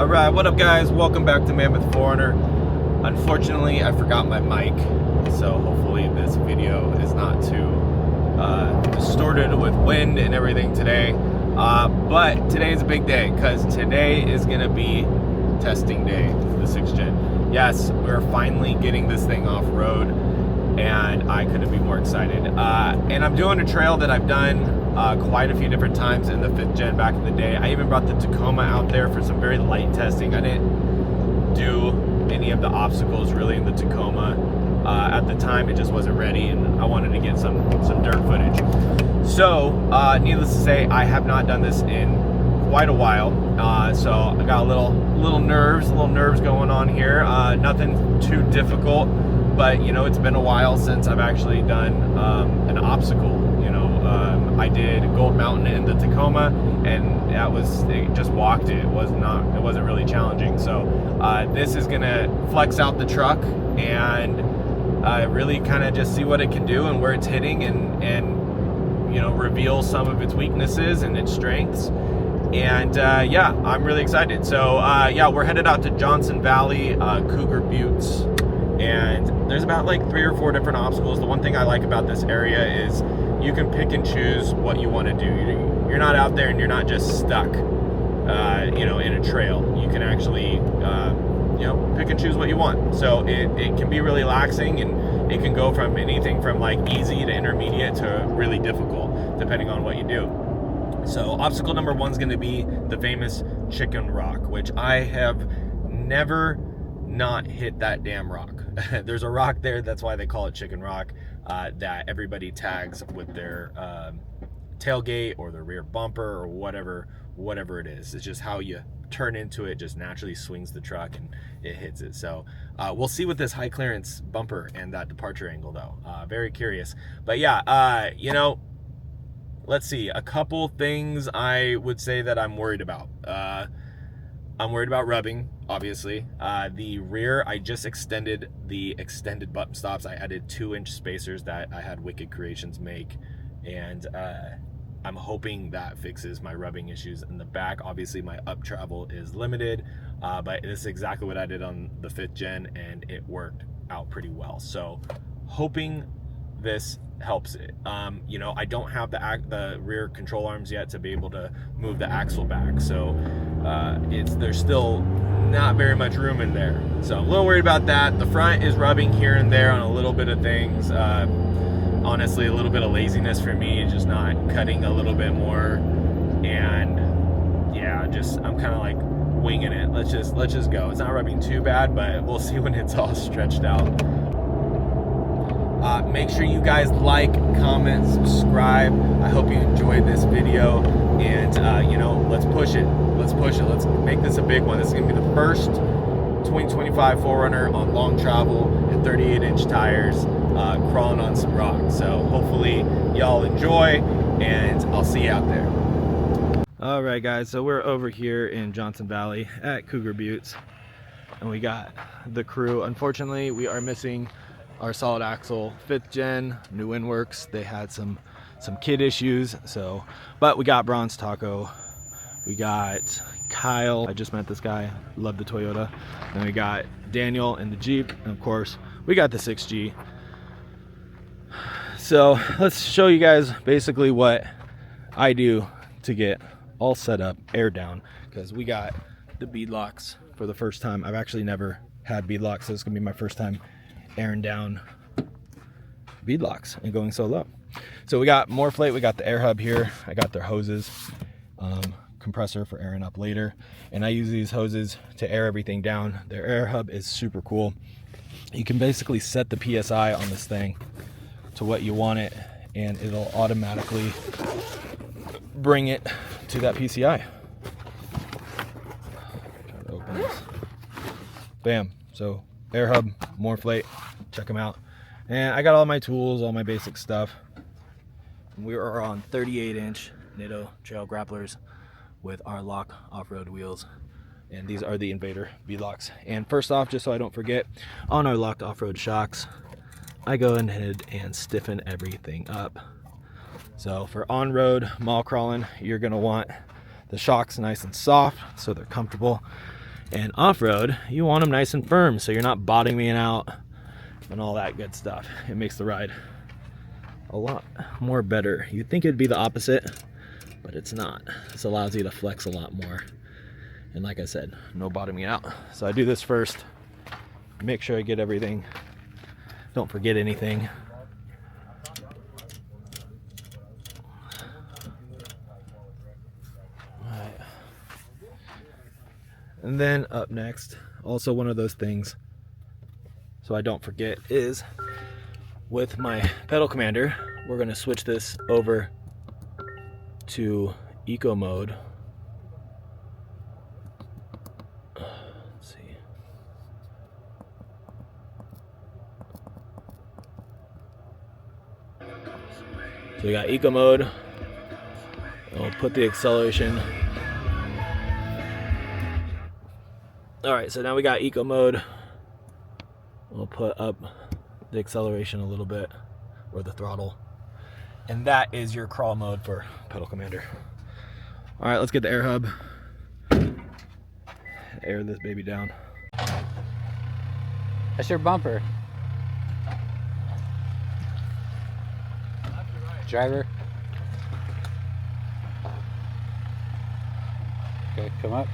Alright, what up guys? Welcome back to Mammoth 4runner. Unfortunately, I forgot my mic, so hopefully this video is not too distorted with wind and everything today. But today is a big day, because today is going to be testing day for the 6th Gen. Yes, we're finally getting this thing off-road, and I couldn't be more excited. And I'm doing a trail that I've done quite a few different times in the 5th Gen back in the day. I even brought the Tacoma out there for some very light testing. I didn't do any of the obstacles really in the Tacoma. At the time, it just wasn't ready, and I wanted to get some dirt footage. So, needless to say, I have not done this in quite a while. So I got a little nerves going on here. Nothing too difficult, but you know, it's been a while since I've actually done an obstacle. I did Gold Mountain in the Tacoma, and it just walked it. It wasn't really challenging. So this is gonna flex out the truck and really kind of just see what it can do and where it's hitting, and you know, reveal some of its weaknesses and its strengths. And yeah, I'm really excited. So yeah, we're headed out to Johnson Valley, Cougar Buttes, and there's about like 3 or 4 different obstacles. The one thing I like about this area is you can pick and choose what you want to do. You're not out there and you're not just stuck, you know, in a trail. You can actually, you know, pick and choose what you want. So it can be really relaxing, and it can go from anything from like easy to intermediate to really difficult, depending on what you do. So obstacle number 1 is going to be the famous Chicken Rock, which I have never not hit that damn rock. There's a rock there, that's why they call it Chicken Rock, that everybody tags with their tailgate or their rear bumper or whatever it is. It's just how you turn into it, just naturally swings the truck and it hits it. So we'll see with this high clearance bumper and that departure angle though. Very curious. But yeah, you know, let's see, a couple things I would say that I'm worried about. I'm worried about rubbing, obviously. The rear, I just extended the extended button stops. I added 2-inch spacers that I had Wicked Creations make, and I'm hoping that fixes my rubbing issues in the back. Obviously, my up travel is limited, but this is exactly what I did on the 5th Gen, and it worked out pretty well. So, hoping this helps it. You know, I don't have the rear control arms yet to be able to move the axle back, so there's still not very much room in there. So I'm a little worried about that. The front is rubbing here and there on a little bit of things. Honestly, a little bit of laziness for me, just not cutting a little bit more, and yeah, I'm kind of like winging it. Let's just go. It's not rubbing too bad, but we'll see when it's all stretched out. Make sure you guys like, comment, subscribe. I hope you enjoyed this video, and you know, let's push it. Let's make this a big one. This is gonna be the first 2025 4runner on long travel and 38-inch tires, crawling on some rocks. So hopefully y'all enjoy, and I'll see you out there. All right guys, so we're over here in Johnson Valley at Cougar Buttes, and we got the crew. Unfortunately, we are missing our solid axle 5th Gen new Inworks. They had some kid issues, so, but we got Bronze Taco, we got Kyle, I just met this guy, love the Toyota, then we got Daniel in the Jeep, and of course we got the 6G. So let's show you guys basically what I do to get all set up, air down, because we got the bead locks for the first time. I've actually never had bead locks, so it's gonna be my first time airing down bead locks and going so low. So we got Morphlate, we got the air hub here, I got their hoses, compressor for airing up later, and I use these hoses to air everything down. Their air hub is super cool. You can basically set the PSI on this thing to what you want it, and it'll automatically bring it to that PSI. Try to open this. Bam. So air hub, Morphlate, check them out. And I got all my tools, all my basic stuff. We are on 38-inch Nitto trail grapplers with our lock off-road wheels, and these are the Invader bead-locks. And first off, just so I don't forget, on our locked off-road shocks, I go ahead and stiffen everything up. So for on-road mall crawling, you're gonna want the shocks nice and soft so they're comfortable, And off-road, you want them nice and firm so you're not bottoming out and all that good stuff. It makes the ride a lot more better. You'd think it'd be the opposite, but it's not. This allows you to flex a lot more. And like I said, no bottoming out. So I do this first, make sure I get everything, don't forget anything. And then up next, also one of those things, so I don't forget, is with my pedal commander, we're going to switch this over to eco mode. Let's see. So we got eco mode. We'll put the acceleration. Alright, so now we got eco mode. We'll put up the acceleration a little bit, or the throttle. And that is your crawl mode for pedal commander. Alright, let's get the air hub. Air this baby down. That's your bumper. Driver. Okay, come up.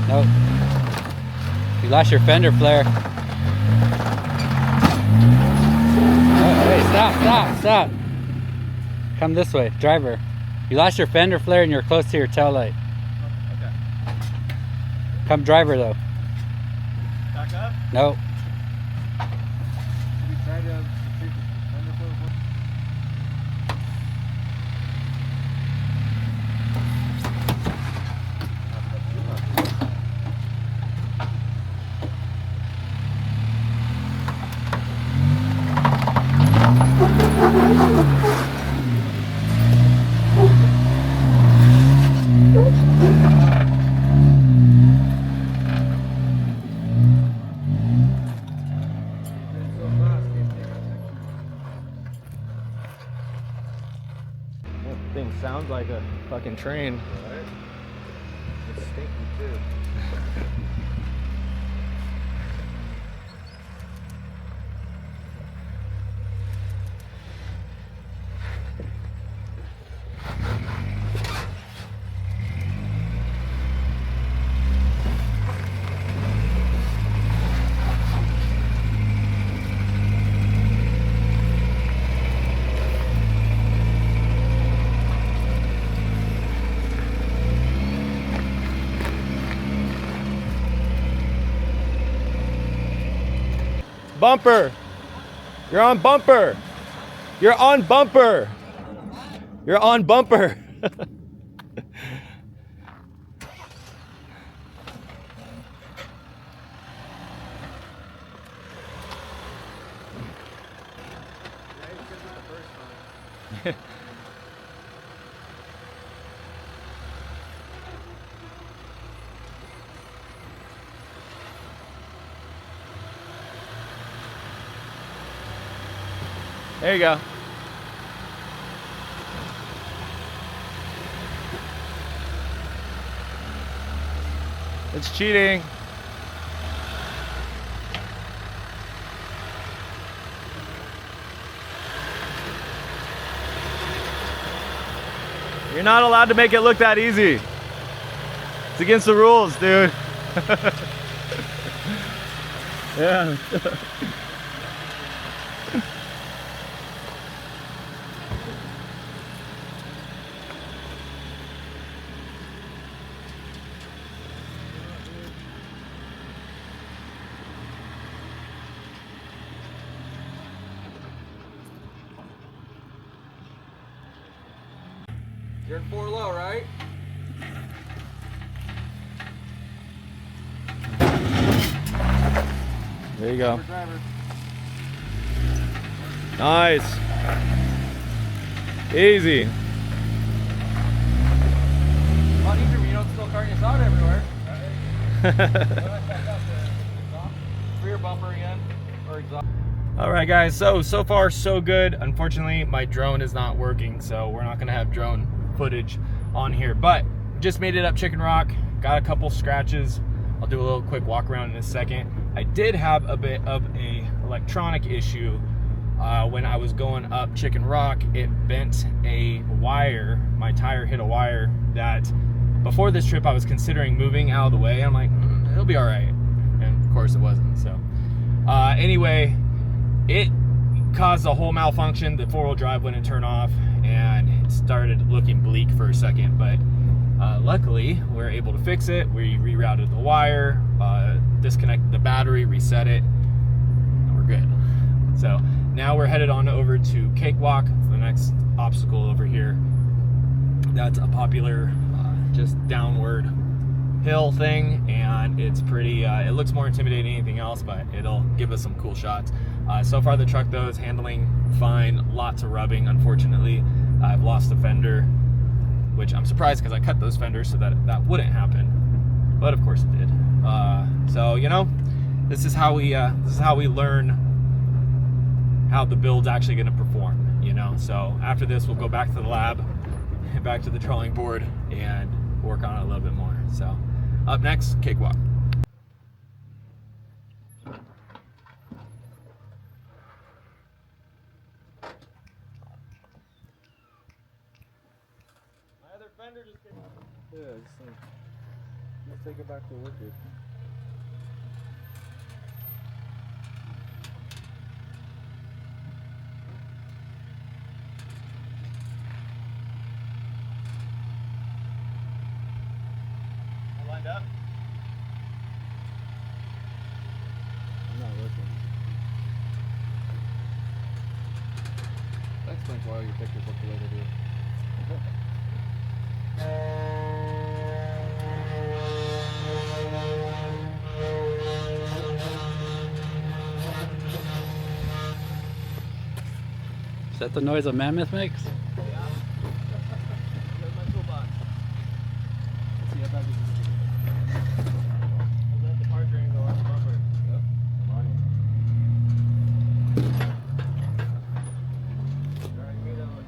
Nope. You lost your fender flare. Oh, wait, stop. Come this way, driver. You lost your fender flare and you're close to your tail light. Okay. Come driver though. Back up? Nope. Should we try to retrieve the fender flare? That thing sounds like a fucking train. Right? It's stinky too. Bumper! You're on bumper! You're on bumper! You're on bumper! There you go. It's cheating. You're not allowed to make it look that easy. It's against the rules, dude. Yeah. You're in 4 low, right? There you go. Nice. Easy. A lot easier when you don't spill carcass out everywhere. Rear bumper again, or exhaust. All right, guys, so far so good. Unfortunately, my drone is not working, so we're not gonna have drone footage on here, but just made it up Chicken Rock, got a couple scratches. I'll do a little quick walk around in a second. I did have a bit of a electronic issue when I was going up Chicken Rock. It bent a wire. My tire hit a wire that before this trip I was considering moving out of the way. I'm like, it'll be all right, and of course it wasn't. So anyway, it caused a whole malfunction. The four-wheel drive wouldn't turn off, and it started looking bleak for a second, but luckily we were able to fix it. We rerouted the wire, disconnected the battery, reset it, and we're good. So now we're headed on over to Cakewalk, the next obstacle over here. That's a popular just downward hill thing, and it's pretty it looks more intimidating than anything else, but it'll give us some cool shots. So far the truck though is handling fine. Lots of rubbing. Unfortunately, I've lost a fender, which I'm surprised because I cut those fenders so that that wouldn't happen, but of course it did. So you know, this is how we learn how the build's actually going to perform, you know. So after this we'll go back to the lab, back to the drawing board, and work on it a little bit more. So up next, Cakewalk. My other fender just came off. Yeah, let's take it back to work here. Up? I'm not looking. That explains why your pictures look the way they do. Is that the noise a mammoth makes? Yeah. There's my toolbox. Let's see how bad this is. The car drain go on the bumper. Yep, I'm on it. Alright, me that one.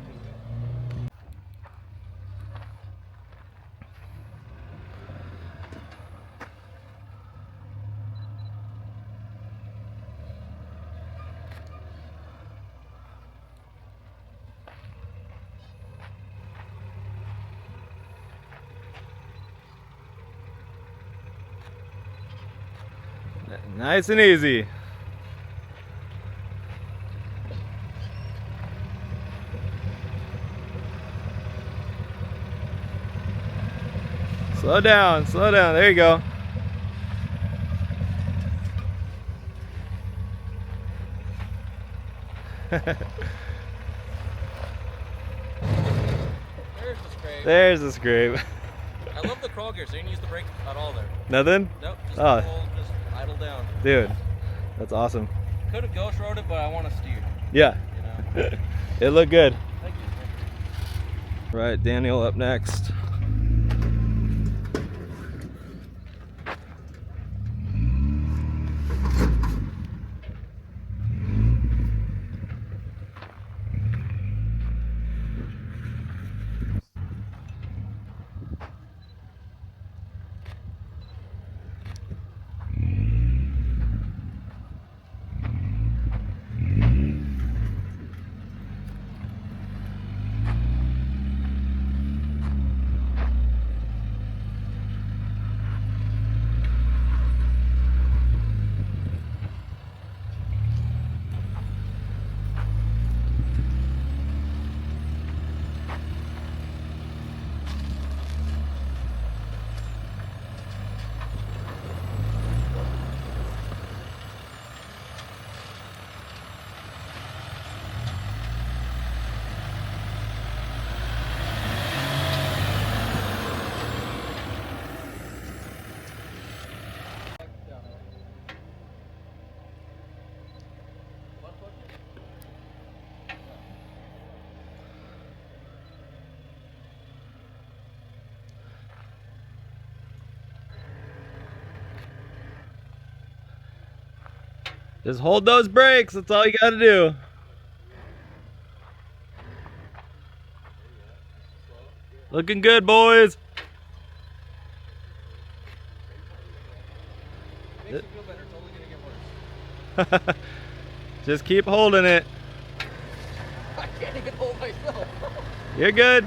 Nice and easy. Slow down, slow down. There you go. There's the scrape. There's the scrape. I love the crawl gear, so you didn't use the brake at all there. Nothing? Nope, just Oh. just idle down. Dude, that's awesome. Could have ghost rode it, but I want to steer. Yeah. You know? It looked good. Thank you. Right, Daniel up next. Just hold those brakes. That's all you got to do. Looking good, boys. Makes you feel better. It's only gonna get worse. Just keep holding it. I can't even hold myself. You're good.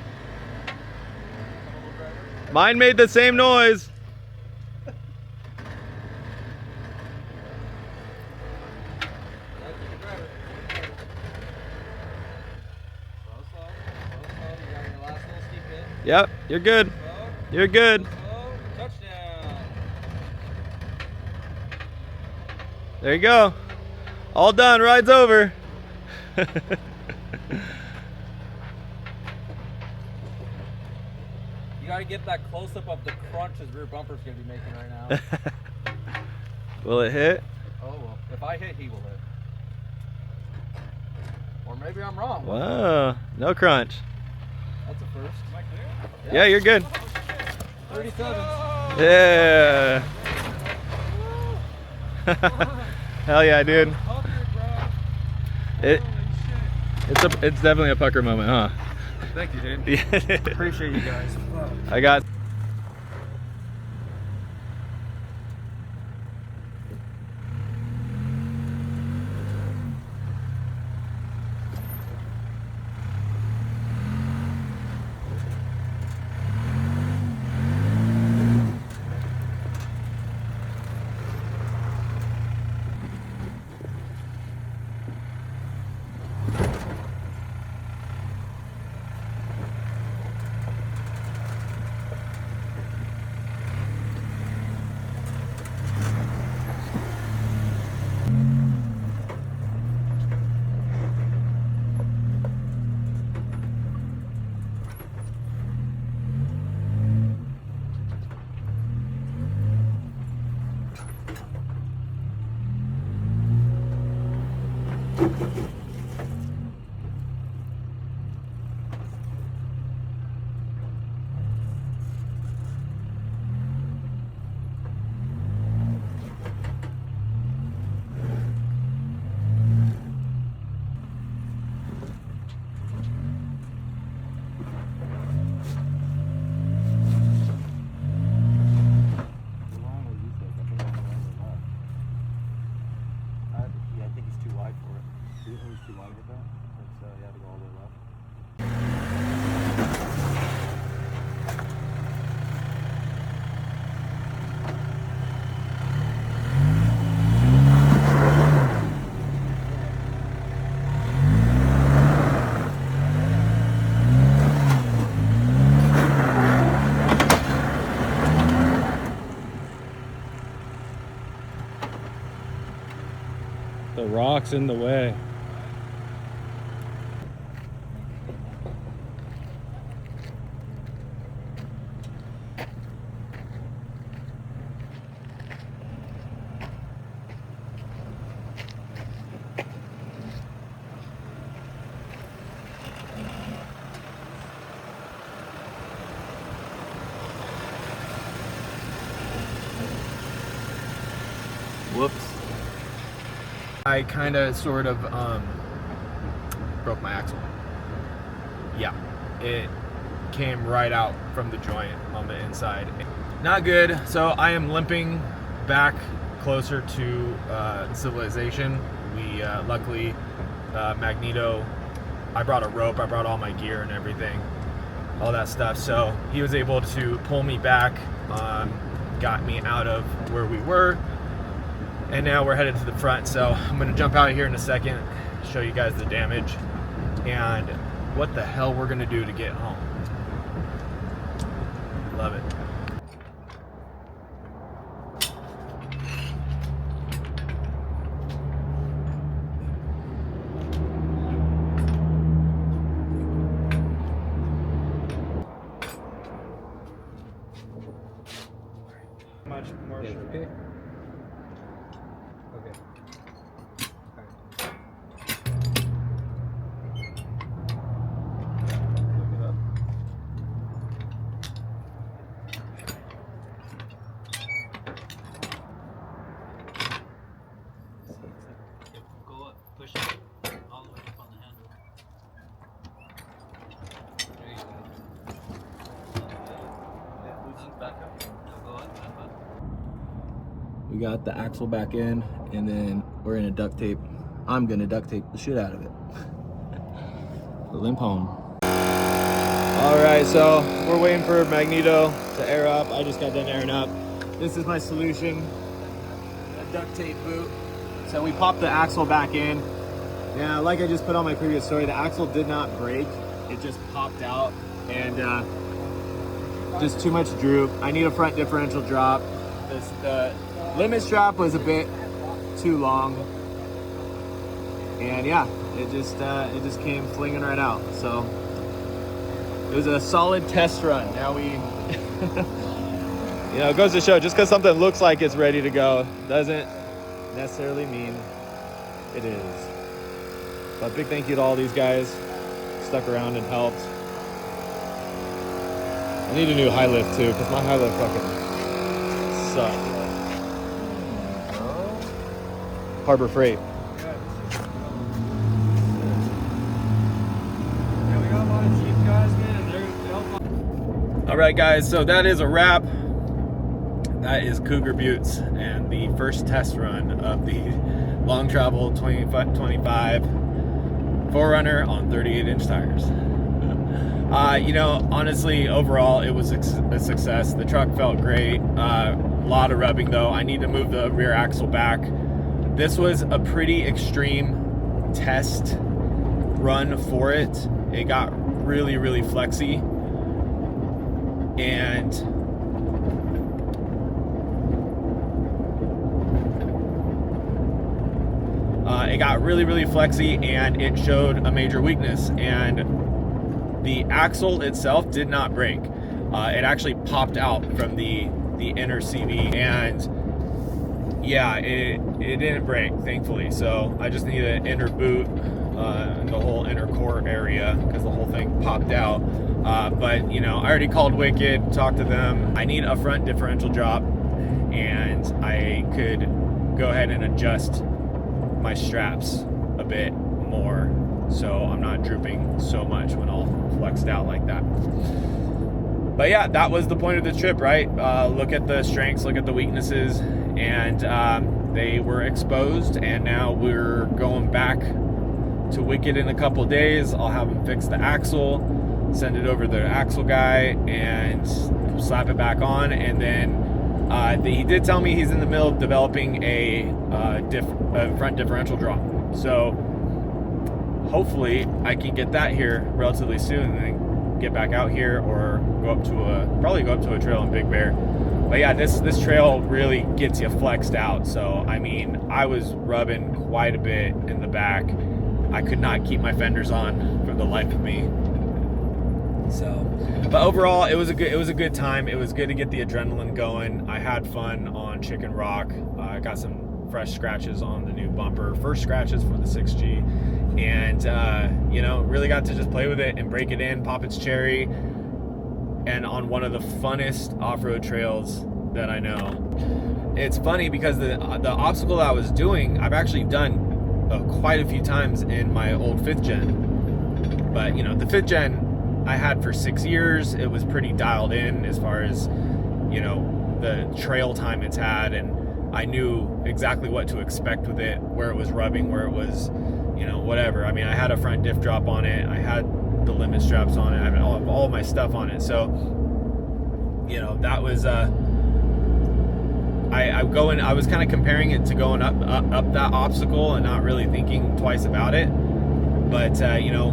Mine made the same noise. Yep, you're good. You're good. Touchdown. There you go. All done. Ride's over. You gotta get that close up of the crunch his rear bumper's gonna be making right now. Will it hit? Oh well, if I hit, he will hit. Or maybe I'm wrong. Wow, no crunch. That's a first. Am I clear? Yeah, you're good. 37. Yeah. Hell yeah, dude. It's definitely a pucker moment, huh? Thank you, dude. Yeah. Appreciate you guys. I got. The rock's in the way. Whoops. I kind of sort of broke my axle. Yeah, it came right out from the joint on the inside. Not good. So I am limping back closer to civilization. We luckily Magneto, I brought a rope, I brought all my gear and everything, all that stuff. So he was able to pull me back, got me out of where we were. And now we're headed to the front, so I'm gonna jump out here in a second, show you guys the damage and what the hell we're gonna do to get home. Love it. Much more sugar. Okay. Look it up. We got the axle back in, and then we're gonna duct tape. I'm gonna duct tape the shit out of it. Limp home. All right, so we're waiting for Magneto to air up. I just got done airing up. This is my solution, a duct tape boot. So we popped the axle back in. Now, like I just put on my previous story, the axle did not break. It just popped out, and just too much droop. I need a front differential drop. The limit strap was a bit too long, and yeah, it just came flinging right out. So it was a solid test run. Now we, you know, it goes to show, just because something looks like it's ready to go doesn't necessarily mean it is. But big thank you to all these guys stuck around and helped. I need a new high lift too, because my high lift fucking sucks. Harbor Freight. All right, guys, so that is a wrap. That is Cougar Buttes and the first test run of the long travel 25 4runner on 38-inch tires. You know, honestly, overall, it was a success. The truck felt great. A lot of rubbing though. I need to move the rear axle back. This was a pretty extreme test run for it. It got really, really flexy. And it got really, really flexy, and it showed a major weakness. And the axle itself did not break. It actually popped out from the inner CV, and yeah, it didn't break, thankfully. So I just need an inner boot, the whole inner core area, because the whole thing popped out. But you know, I already called Wicked, talked to them. I need a front differential drop, and I could go ahead and adjust my straps a bit more so I'm not drooping so much when all flexed out like that. But yeah, that was the point of the trip, right? Look at the strengths, look at the weaknesses, and they were exposed, and now we're going back to Wicked in a couple days. I'll have him fix the axle, send it over to the axle guy, and slap it back on. And then he did tell me he's in the middle of developing a front differential drop. So hopefully I can get that here relatively soon, and then get back out here, or probably go up to a trail in Big Bear. But yeah, this trail really gets you flexed out. So I mean, I was rubbing quite a bit in the back. I could not keep my fenders on for the life of me. So, but overall, it was a good time. It was good to get the adrenaline going. I had fun on Chicken Rock. I got some fresh scratches on the new bumper, first scratches for the 6G, and you know, really got to just play with it and break it in, pop its cherry, and on one of the funnest off-road trails that I know. It's funny because the obstacle I was doing, I've actually done quite a few times in my old 5th gen, but you know, the 5th gen I had for 6 years. It was pretty dialed in as far as, you know, the trail time it's had, and I knew exactly what to expect with it, where it was rubbing, where it was, you know, whatever. I mean, I had a front diff drop on it, I had the limit straps on it, I had all of my stuff on it. So, you know, that was I was kind of comparing it to going up that obstacle and not really thinking twice about it. But you know,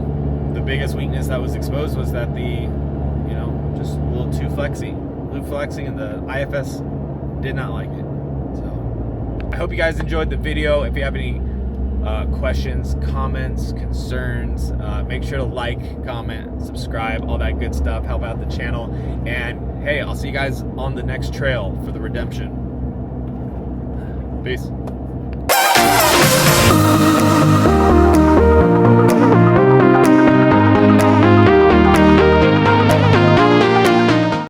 the biggest weakness that was exposed was that you know, just a little too flexy, and the IFS did not like it. So I hope you guys enjoyed the video. If you have any questions, comments, concerns, make sure to like, comment, subscribe, all that good stuff. Help out the channel. And hey, I'll see you guys on the next trail for the redemption. Peace.